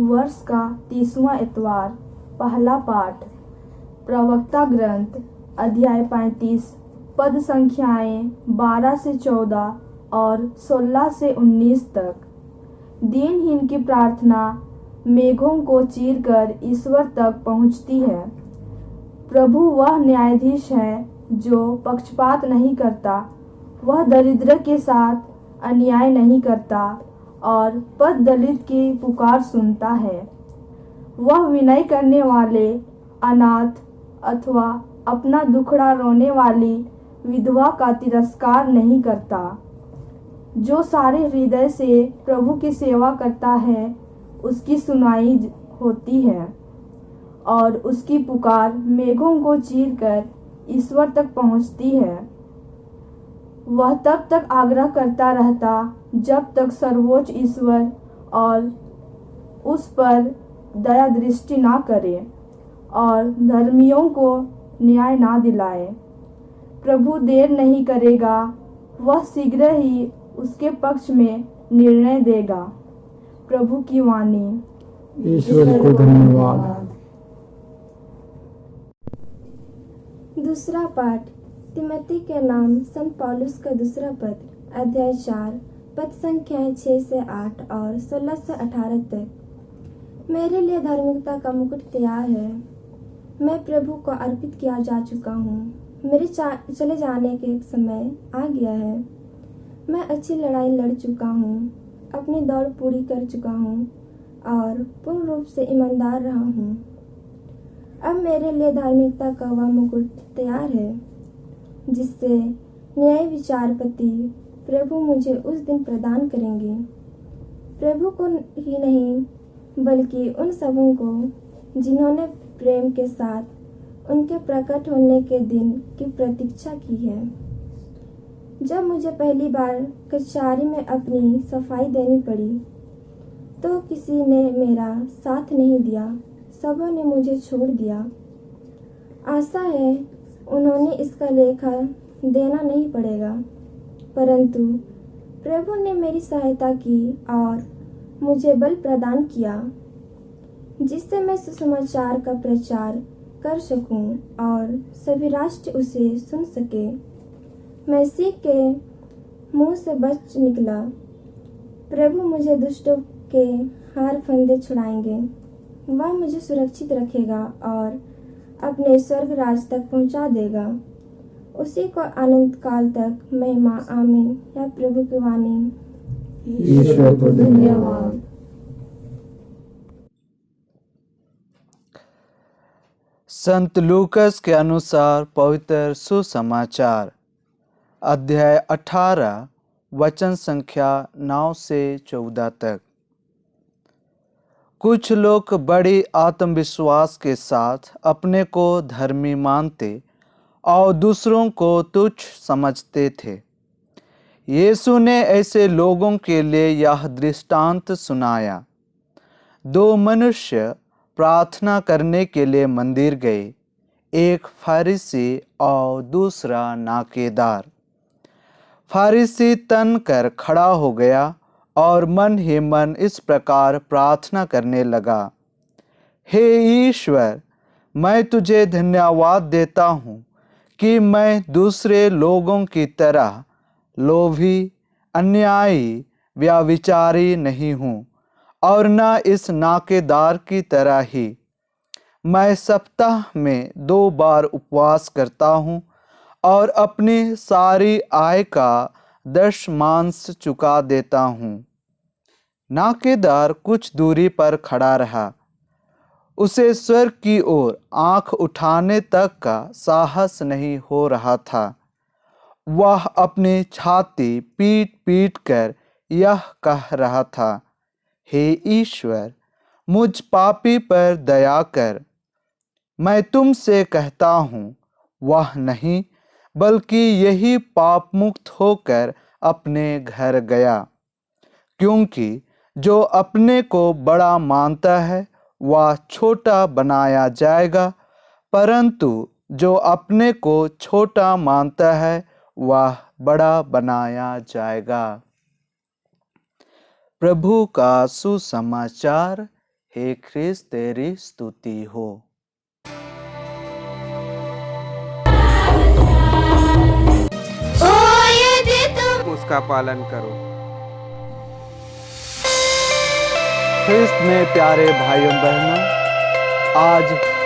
वर्ष का 30वां इतवार। पहला पाठ प्रवक्ता ग्रंथ अध्याय 35 पद संख्याएं 12 से 14 और 16 से 19 तक। दीनहीन की प्रार्थना मेघों को चीरकर ईश्वर तक पहुंचती है। प्रभु वह न्यायाधीश है जो पक्षपात नहीं करता। वह दरिद्र के साथ अन्याय नहीं करता और पथ दलित की पुकार सुनता है। वह विनय करने वाले, अनाथ अथवा अपना दुखड़ा रोने वाली विधवा का तिरस्कार नहीं करता। जो सारे हृदय से प्रभु की सेवा करता है उसकी सुनाई होती है और उसकी पुकार मेघों को चीरकर ईश्वर तक पहुंचती है। वह तब तक आग्रह करता रहता जब तक सर्वोच्च ईश्वर और उस पर दया दृष्टि ना करे और धर्मियों को न्याय ना दिलाए। प्रभु देर नहीं करेगा, वह शीघ्र ही उसके पक्ष में निर्णय देगा। प्रभु की वाणी। ईश्वर को धन्यवाद। दूसरा पाठ तिमोथी के नाम संत पौलुस का दूसरा पत्र अध्याय 4 पद संख्याएं 6 से 8 और 16 से 18 तक। मेरे लिए धार्मिकता का मुकुट तैयार है। मैं प्रभु को अर्पित किया जा चुका हूँ। मेरे चले जाने के समय आ गया है। मैं अच्छी लड़ाई लड़ चुका हूँ, अपनी दौड़ पूरी कर चुका हूँ और पूर्ण रूप से ईमानदार रहा हूँ। अब मेरे लिए धार्मिकता का वह मुकुट तैयार है जिससे न्याय विचारपति प्रभु मुझे उस दिन प्रदान करेंगे। प्रभु को ही नहीं बल्कि उन सबों को जिन्होंने प्रेम के साथ उनके प्रकट होने के दिन की प्रतीक्षा की है। जब मुझे पहली बार कचहरी में अपनी सफाई देनी पड़ी तो किसी ने मेरा साथ नहीं दिया, सबों ने मुझे छोड़ दिया। आशा है उन्होंने इसका लेखा देना नहीं पड़ेगा, परंतु प्रभु ने मेरी सहायता की और मुझे बल प्रदान किया जिससे मैं सुसमाचार का प्रचार कर सकूं और सभी राष्ट्र उसे सुन सके। मसीह के मुंह से बच निकला, प्रभु मुझे दुष्टों के हार फंदे छुड़ाएंगे। वह मुझे सुरक्षित रखेगा और अपने स्वर्ग राज तक पहुंचा देगा। उसी को अनंत काल तक महिमा। आमीन। या प्रभु की वाणी। ईश्वर को धन्यवाद। संत लूकस के अनुसार पवित्र सुसमाचार अध्याय 18 वचन संख्या 9 से 14 तक। कुछ लोग बड़ी आत्मविश्वास के साथ अपने को धर्मी मानते और दूसरों को तुच्छ समझते थे। यीशु ने ऐसे लोगों के लिए यह दृष्टांत सुनाया। 2 मनुष्य प्रार्थना करने के लिए मंदिर गए, एक फरीसी और दूसरा नाकेदार। फरीसी तन कर खड़ा हो गया और मन ही मन इस प्रकार प्रार्थना करने लगा, हे ईश्वर, मैं तुझे धन्यवाद देता हूँ कि मैं दूसरे लोगों की तरह लोभी, अन्यायी, व्यभिचारी नहीं हूँ और न इस नाकेदार की तरह ही। मैं सप्ताह में 2 बार उपवास करता हूँ और अपनी सारी आय का 10वांश चुका देता हूँ। नाकेदार कुछ दूरी पर खड़ा रहा। उसे स्वर्ग की ओर आंख उठाने तक का साहस नहीं हो रहा था। वह अपनी छाती पीट पीट कर यह कह रहा था, हे ईश्वर, मुझ पापी पर दया कर। मैं तुमसे कहता हूँ, वह नहीं बल्कि यही पाप मुक्त होकर अपने घर गया। क्योंकि जो अपने को बड़ा मानता है वह छोटा बनाया जाएगा, परंतु जो अपने को छोटा मानता है वह बड़ा बनाया जाएगा। प्रभु का सुसमाचार। हे ख्रिस्त तेरी स्तुति हो। उसका पालन करो। ख्रिस्त में प्यारे भाइयों बहनों, आज